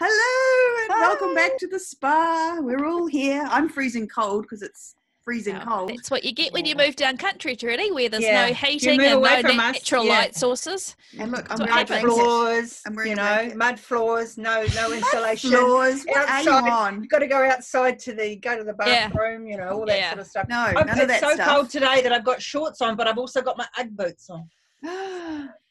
Hello and Hi. welcome back to the spa. We're all here. I'm freezing cold because it's freezing cold. That's what you get when you move down country, Trudy, where there's no You heating move and away no from us, natural light sources. And look, I'm That's wearing what a mud happens. blanket. floors, I'm wearing a blanket. mud floors, no insulation. Floors, what are you Outside, on? you've got to go outside to go to the Yeah. bathroom, all that sort of stuff. No, none of that It's so stuff. cold today that I've got shorts on, but I've also got my Ugg boots on.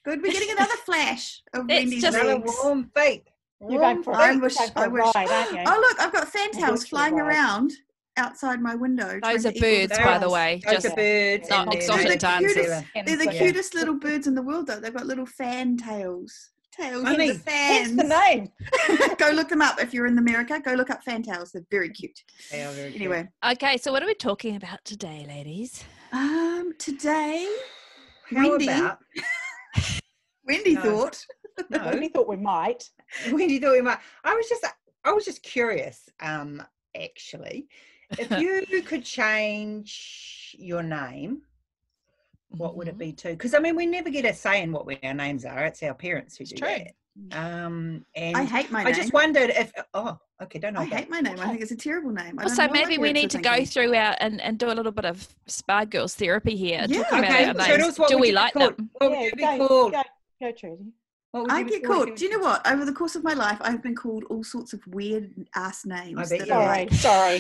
Good, we're getting another flash of It's Wendy's just- Another legs. warm feet. You're going for I a wish. ride, aren't you? Oh look, I've got fantails virtual flying ride. around outside my window. Those trying are to equal the birds, by the stars. way. Those Just are birds. not and exotic They're the dancers. cutest. They're the Yeah. cutest little birds in the world, though. They've got little fan tails. Tails Funny. with the fans. Hence the name. Go look them up if you're in America. Go look up fantails. They're very cute. They are very cute. Anyway, Okay, so what are we talking about today, ladies? today, How Wendy. about? Wendy No. thought. No, We thought we might. Wendy thought we might. I was just curious. Actually, if you could change your name, what would it be to? Because I mean, we never get a say in what our names are. It's our parents who do true. that. And I hate my name. I just wondered if. Oh, okay, don't know. I hate my name. I think it's a terrible name. I don't Also, know what my maybe we parents need are to go thinking. through our and do a little bit of Spa Girls therapy here. Yeah. Talking about Okay, our names. Toodles, what Do would we you be like called? them? What would you be go, called? Go, Trudy. What would I you be get called? called. Do you know what? Over the course of my life, I've been called all sorts of weird ass names. I bet that you are have. Sorry.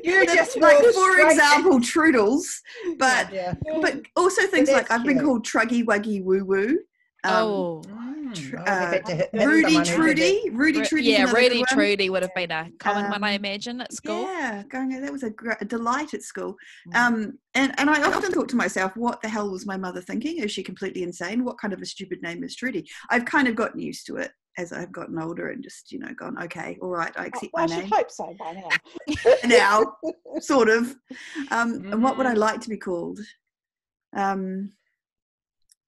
You just like, walked for straight example, Troodles, but Yeah. but also things that's like I've been cute. called Truggy Wuggy Woo Woo. Oh, Rudy Trudy. Rudy Trudy. yeah, another Rudy good one. Trudy would have been a common one, I imagine, at school. Yeah, that was a delight at school. And I often thought to myself, what the hell was my mother thinking? Is she completely insane? What kind of a stupid name is Trudy? I've kind of gotten used to it as I've gotten older and just, gone, okay, all right, I accept Well, my I should name hope so by now. now, sort of. And what would I like to be called?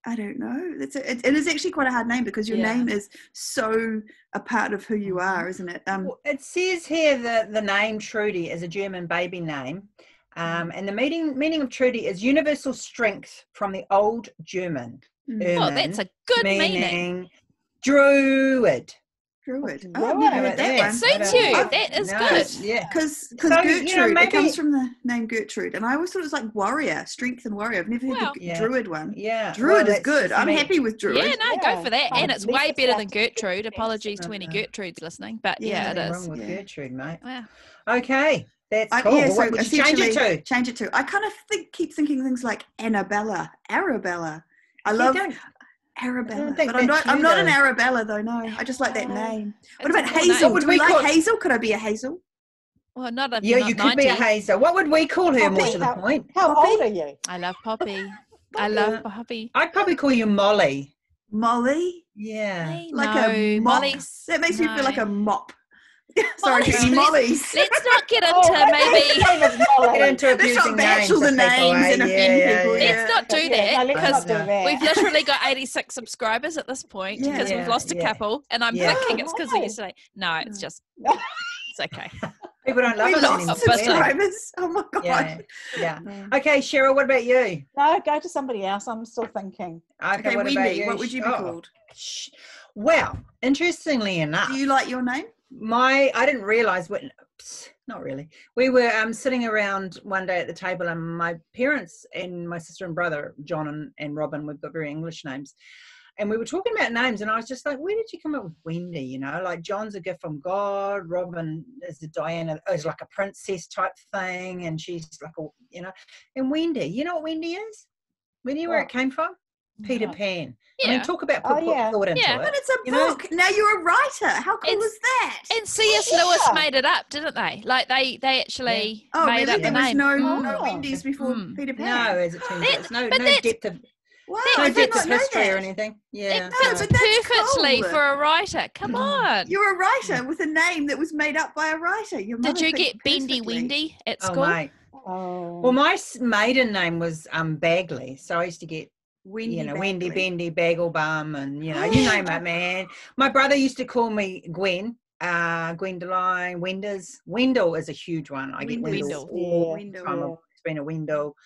I don't know. It is actually quite a hard name because your name is so a part of who you are, isn't it? Well, it says here that the name Trudy is a German baby name. And the meaning of Trudy is universal strength from the old German. Oh, that's a good meaning. Druid. Druid. Oh, I've never Druid. heard that It one. suits you. That is good. Yeah. Because So, Gertrude, maybe- it comes from the name Gertrude, and I always thought it was like warrior, strength and warrior. I've never heard Wow. the Yeah. Druid one. Yeah. Druid well, is that's good. just I'm me. happy with Druid. Yeah, no, go for that. Yeah. And it's At way least better it's than out- Gertrude. Apologies to any Gertrudes listening, but yeah, it Nothing is. wrong with Yeah. Gertrude, mate. Wow. Okay, that's cool. Yeah, Well, so what would you change it essentially, to? change it to. I kind of keep thinking things like Annabella, Arabella. I Yeah, love don't- Arabella, think but I'm that's not. I'm you, not an though. Arabella though. No, I just like that name. What It's a about cool Hazel? name. What Do would we we like call- Hazel? Could I be a Hazel? Well, not a Yeah, not you could be a 90. Hazel. What would we call her more Poppy. to the point? How Poppy? old are you? I love Poppy. I love Poppy. I'd probably call you Molly. Molly, Yeah. Hey, like no, a mop. Molly's. That makes me feel like no. a mop. Sorry, Molly's- any Mollies. Let's not get into Oh, maybe. her name is Molly. Get into Let's abusing not names. bachelor the of people, names eh? and offend people, yeah. Let's not do Yeah, that no, let's because not do that. we've literally got 86 subscribers at this point Yeah. because we've Yeah, lost a yeah. couple, and I'm Yeah. thinking it's because of No. yesterday. No, it's just No. it's okay. People don't love We us lost anymore. but- subscribers. Oh my god. Yeah. Yeah. Okay, Cheryl, what about you? No, go to somebody else. I'm still thinking. Okay, what about Wendy, you? what would you be Oh, called? Well, interestingly enough, Do you like your name? I didn't realize when, not really. We were sitting around one day at the table, and my parents and my sister and brother, John and Robin, we've got very English names. And we were talking about names, and I was just like, where did you come up with Wendy? Like John's a gift from God. Robin is a Diana, is like a princess type thing. And she's like, and Wendy, you know what Wendy is? Wendy, where it came from? Peter No. Pan. Yeah. I mean, talk about put yeah. thought into Yeah. it. But it's a You know? book. Now you're a writer. How cool It's- is that? And C.S. Yeah. Lewis made it up, didn't they? Like they actually Oh, made really? up the There was name. no Oh. Wendy's before Mm. Peter Pan. No, as it turns out, it's no but that's- depth of Wow, That's I no did depth not of know history or that. anything. Yeah. It fits but that's perfectly cool. for a writer. Come on. You're a writer with a name that was made up by a writer. Your Did mother you picked get Bendy perfectly. Wendy at Oh, school? mate. Oh. Well, my maiden name was Bagley, so I used to get Wendy, Wendy, Bagley. Bendy, Bagel Bum, and you name it, man. My brother used to call me Gwen, Gwendoline, Wenders. Wendell is a huge one. I get Wendell. Wendell Yeah. all Wendell. the time. It's been a Wendell.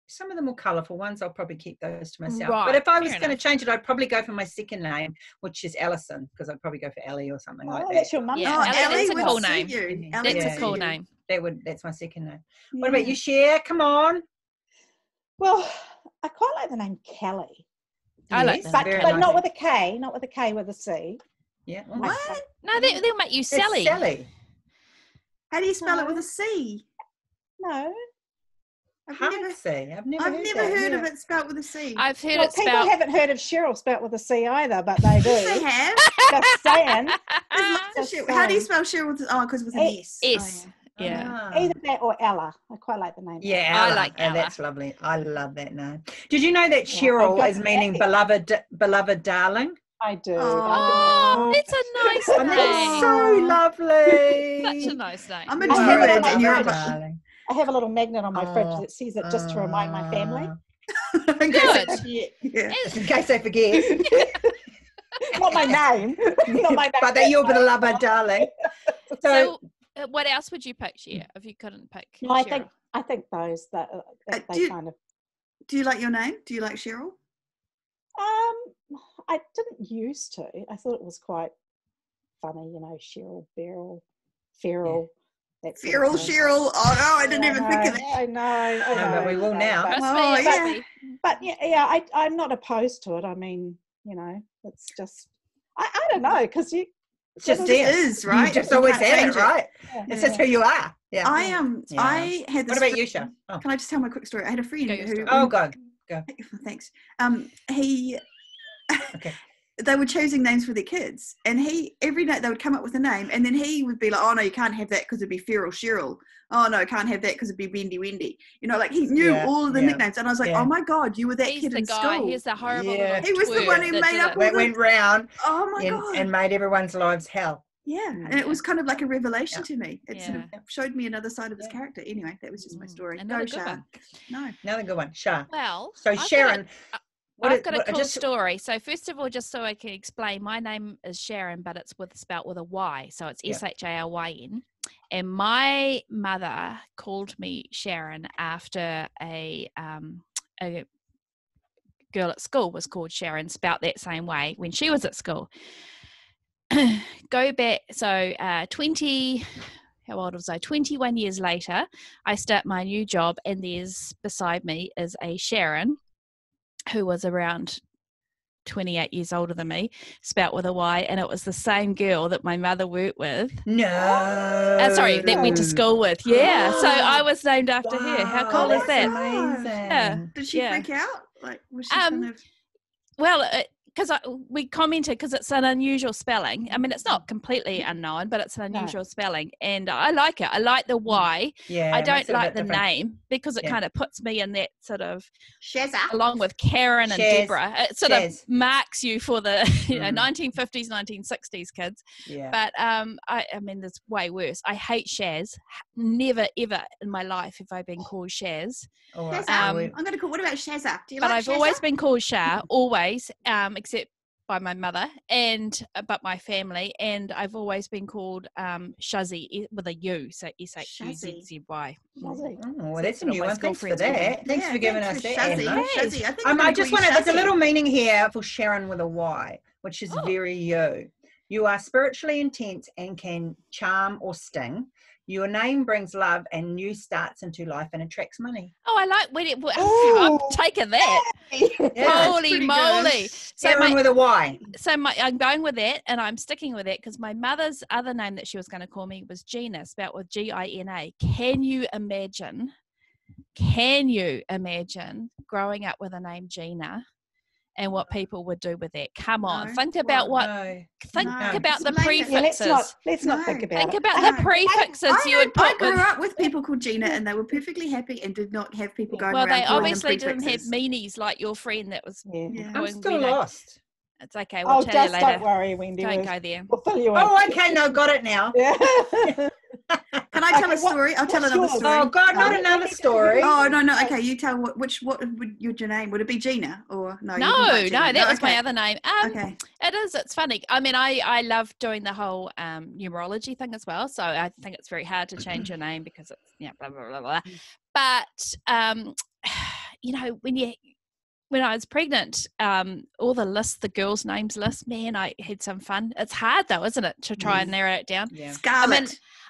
some of the more colourful ones, I'll probably keep those to myself. Right, But if I was fair going to enough. change it, I'd probably go for my second name, which is Ellison, because I'd probably go for Ellie or something like Oh, that. that's your mum's Yeah, Oh, name. Ellie, Ellie that's a would cool suit name. you. Yeah. Ellie That's would a suit cool you. name. That's my second name. What about Yeah. you, Cher? Come on. Well, I quite like the name Kelly, I like Yes, that. very but not nice. with a K, not with a K, with a C. Yeah. What? No, they'll make you It's Sally. Sally. How do you spell it No. with a C? No. I've Hard never, to say. I've never I've heard never that, heard yeah. of it spelled with a C. I've heard Well, it people spelled. haven't heard of Cheryl spelt with a C either, but they do. Yes, they have. Just saying. There's lots of Just Cheryl. How do you saying. spell Cheryl? Because with an E- S. S. Oh, Yeah. Ah. Either that or Ella. I quite like the name. Yeah, I Ella. like Oh, Ella. that's lovely. I love that name. Did you know that Yeah, Cheryl I've got is meaning beloved darling? I do. Oh, it's a nice And that's name. so lovely. Such a nice name. I'm a I have it druid on my and you're a fridge. darling. I have a little magnet on my fridge Oh, that says it just to remind my family. In case I Good. forget. Yeah. Just in case I forget. Not my name. Not my name. But that you're beloved darling. So, So, what else would you pick, Cher, if you couldn't pick? No, I Cheryl? think those that do they you- kind of. Do you like your name? Do you like Cheryl? I didn't used to. I thought it was quite funny, Cheryl, Beryl, Feral. that sort of Cheryl, thing. Cheryl. Oh no, I didn't Yeah, even think of that. I know. No, but we will now. But, Trust Oh, me, yeah. trust me. but yeah, I'm not opposed to it. I mean, it's just I don't know because you. it's just It it. is, right? You just You always can't had it, change it. right? Yeah. It's just who you are. Yeah. I Yeah. I had this. What about you, friend- Sha? Oh, Can I just tell my quick story? I had a friend Go your who. story. oh God. Thanks. He. Okay. They were choosing names for their kids, and every night they would come up with a name, and then he would be like, "Oh no, you can't have that because it'd be Feral Cheryl. Oh no, can't have that because it'd be Bendy Wendy." Like he knew Yeah, all of the yeah, nicknames, and I was like, yeah. "Oh my god, you were that He's kid the in guy. school." He's the horrible Yeah. little He was the twerp one who that made did up it. all That went round Oh my god! and made everyone's lives hell. Yeah, and it was kind of like a revelation to me. It sort of Yeah. showed me another side of his Yeah. character. Anyway, that was just my Mm, story. another Go, good Sha. one. No. Another good one. Sha. Well, So I've got a- Sharon. I've got a cool story. So first of all, just so I can explain, my name is Sharon, but it's spelt with a Y. So it's Yeah. Sharin. And my mother called me Sharon after a girl at school was called Sharon, spelt that same way when she was at school. Go back, so 20, how old was I? 21 years later, I start my new job, and there's beside me is a Sharon who was around 28 years older than me, spelt with a Y, and it was the same girl that my mother worked with. No. Sorry, that went to school with. Yeah, so I was named after her. How Wow, cool is that's that? Amazing. Yeah. Did she Yeah. freak out? Like, was she Um, kind of? Well, because we commented because it's an unusual spelling. I mean, it's not completely unknown, but it's an No. unusual spelling, and I like it. I like the Y. Yeah. I it don't makes it a like bit the different. name because it Yeah. kind of puts me in that sort of, Shazza. along with Karen and Shaz. Deborah, it sort Shaz. of marks you for the 1950s, Mm. 1960s kids. Yeah. But I mean, there's way worse. I hate Shaz. Never ever in my life have I been called Shaz. All right. Shazza. Um, I'm going to call. What about Shazza? Do you But like I've Shazza? always been called Shah, always, except by my mother but my family, and I've always been called Shuzzy with a U, so Shuzzy. Shazzy. Oh, well, So that's a sort of new my one. school Thanks for friends call me. that. Thanks for giving us that, Shazzy. Emma. Shazzy. I think I I'm just want want to. to, there's a little meaning here for Sharon with a Y, which is Oh. very you. You are spiritually intense and can charm or sting. Your name brings love and new starts into life and attracts money. Oh, I like when it. Ooh. I'm taking that. Yeah. that's Holy pretty moly! good. So Sharon with a Y. I'm going with that, and I'm sticking with that because my mother's other name that she was going to call me was Gina, spelled with Gina. Can you imagine growing up with the name Gina and what people would do with that? Come on, No. think about what. No. Think No. about the Explain it. Yeah, prefixes. let's not No. think about Think it. about No. the prefixes you would I put grew with. up with people called Gina, and they were perfectly happy and did not have people going Well, around they calling them obviously didn't have prefixes. meanies like your friend that was. Yeah. Yeah. I'm going, still lost. It's okay. We'll Oh, tell you just later. don't worry, Wendy. Don't We'll, go there. we'll fill you in. Oh, okay. No, got it now. Yeah. Can I tell Okay, a story? I'll tell what's another yours? story. Oh, God, not Oh, another let me story. Oh no. Okay, you tell what would your name? Would it be Gina or no? you No, didn't like Gina? that was my okay. other name. Okay. It is. It's funny. I mean, I love doing the whole numerology thing as well. So I think it's very hard to change your name because it's blah blah blah blah. But when I was pregnant, all the girls' names list, man, I had some fun. It's hard though, isn't it, to try and narrow it down? Yeah. Scarlet. I mean,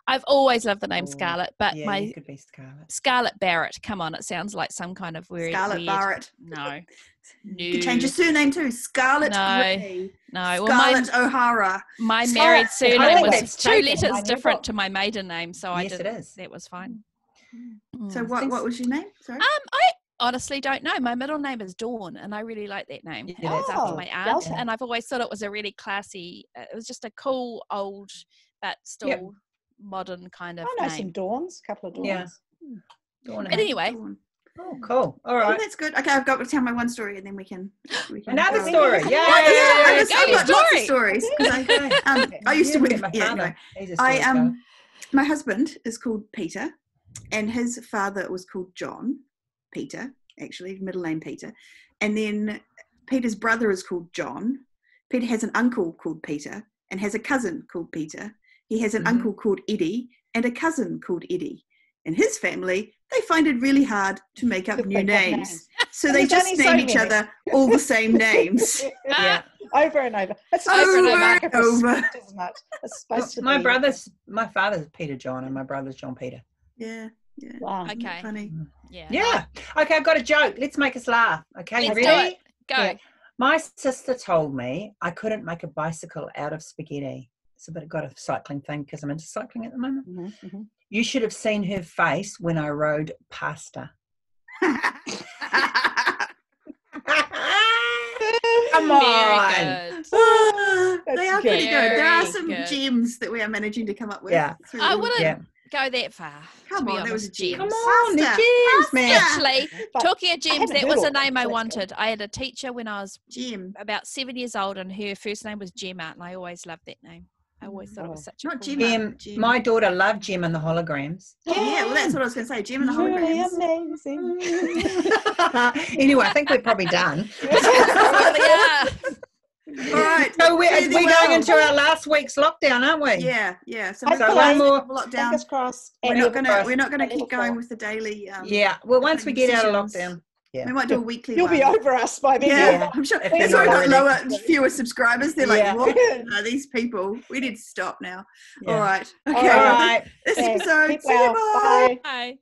I've always loved the name Scarlet, but yeah, you could be Scarlet. Scarlet Barrett. Come on, it sounds like some kind of weird. Scarlet Barrett. No. You could change your surname too. Scarlet Gray. No. Scarlett O'Hara. My married surname was that's 2 taken. letters I different got- to my maiden name, so I Yes, it didn't. is. That was fine. So what was your name? Sorry. I honestly don't know. My middle name is Dawn, and I really like that name. Yeah, It's Oh, after my aunt, Delta. and I've always thought it was a really classy. It was just a cool old, but still Yep. modern kind of I know name. some Dawns, a couple of Dawns. Yeah. Dawn. But anyway, Dawn. Oh, cool. All Oh, right. that's good. Okay, I've got to tell my one story, and then we can Another go. story. Oh, Yeah. I've Go your got lots of story. stories. 'Cause I used to work. My Yeah, father. no. He's a I storyteller. my husband is called Peter, and his father was called John Peter, actually middle name Peter, and then Peter's brother is called John. Peter has an uncle called Peter and has a cousin called Peter. He has an Mhm. uncle called Eddie and a cousin called Eddie. In his family, they find it really hard to make up To new think of names, so And they there's just only so name each many. other all the same names. Yeah. Over and over. It's Over supposed to be and market for a over. script, isn't it? It's supposed to My be. father's Peter John, and my brother's John Peter. Yeah. Wow. Isn't that Okay. funny. yeah. Yeah. Okay, I've got a joke. Let's make us laugh. Okay, you Let's do ready? it. Go. Yeah. My sister told me I couldn't make a bicycle out of spaghetti. It's a bit got a cycling thing because I'm into cycling at the moment. Mhm, mhm. You should have seen her face when I rode past her. Come Very on. good. They are pretty Very good. There are some good. gems that we are managing to come up with. Yeah. through I the- wouldn't Yeah. go that far. Come to be on, that was a honest, gem. Come on, the Pasta. gems, man. Actually, But talking of gems, haven't that was Googled a it, name I so that's wanted. I had a teacher when I was Gem. about 7 years old, and her first name was Gemma, and I always loved that name. I always thought it was Oh. such a Not cool Gemma. name. Gem, my daughter loved Gem and the holograms. Yeah, well, that's what I was going to say. Gem and the Really holograms. amazing. Anyway, I think we're probably done. Probably are. All right. So we're Fare thee going well. into our last week's lockdown, aren't we? Yeah, yeah. So Hopefully. we're one more- lockdown. Fingers crossed. We're And not you'll- gonna Fingers keep Level going 4. with the daily. Yeah. Well, once we get out of sessions. lockdown. Yeah. We might do a weekly You'll one. be over us by then. Yeah, Yeah. I'm sure. If That's they're why not we've got already. lower, fewer subscribers. They're like, Yeah. what are these people? We need to stop now. Yeah. All right. All Okay. All right. This Thanks. episode. Keep See you. well. Bye. Bye. Bye.